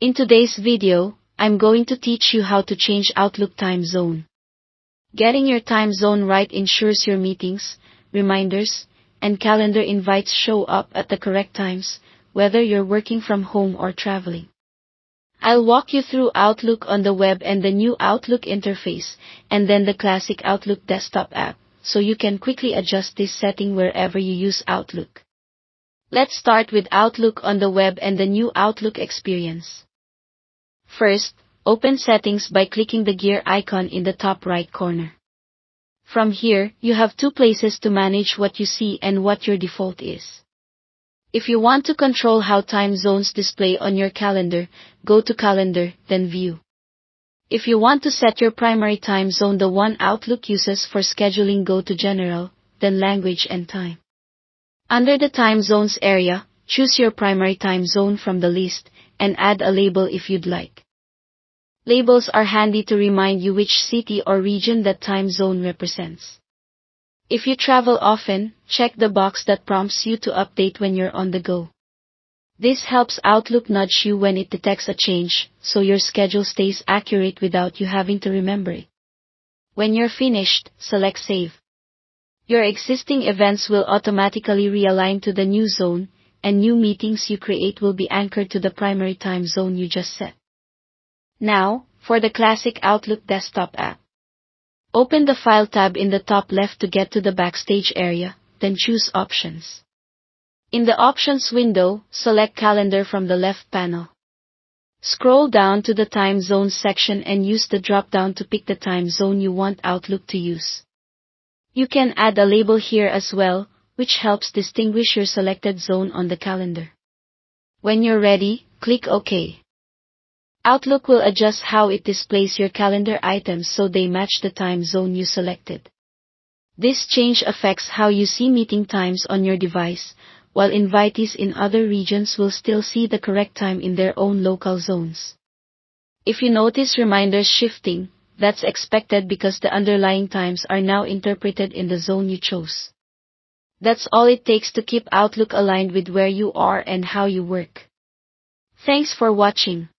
In today's video, I'm going to teach you how to change Outlook time zone. Getting your time zone right ensures your meetings, reminders, and calendar invites show up at the correct times, whether you're working from home or traveling. I'll walk you through Outlook on the web and the new Outlook interface, and then the classic Outlook desktop app, so you can quickly adjust this setting wherever you use Outlook. Let's start with Outlook on the web and the new Outlook experience. First, open Settings by clicking the gear icon in the top right corner. From here, you have two places to manage what you see and what your default is. If you want to control how time zones display on your calendar, go to Calendar, then View. If you want to set your primary time zone, the one Outlook uses for scheduling, go to General, then Language and Time. Under the Time Zones area, choose your primary time zone from the list, and add a label if you'd like. Labels are handy to remind you which city or region that time zone represents. If you travel often, check the box that prompts you to update when you're on the go. This helps Outlook nudge you when it detects a change, so your schedule stays accurate without you having to remember it. When you're finished, select Save. Your existing events will automatically realign to the new zone, and new meetings you create will be anchored to the primary time zone you just set. Now, for the classic Outlook desktop app. Open the File tab in the top left to get to the Backstage area, then choose Options. In the Options window, select Calendar from the left panel. Scroll down to the Time Zones section and use the drop-down to pick the time zone you want Outlook to use. You can add a label here as well, which helps distinguish your selected zone on the calendar. When you're ready, click OK. Outlook will adjust how it displays your calendar items so they match the time zone you selected. This change affects how you see meeting times on your device, while invitees in other regions will still see the correct time in their own local zones. If you notice reminders shifting, that's expected because the underlying times are now interpreted in the zone you chose. That's all it takes to keep Outlook aligned with where you are and how you work. Thanks for watching.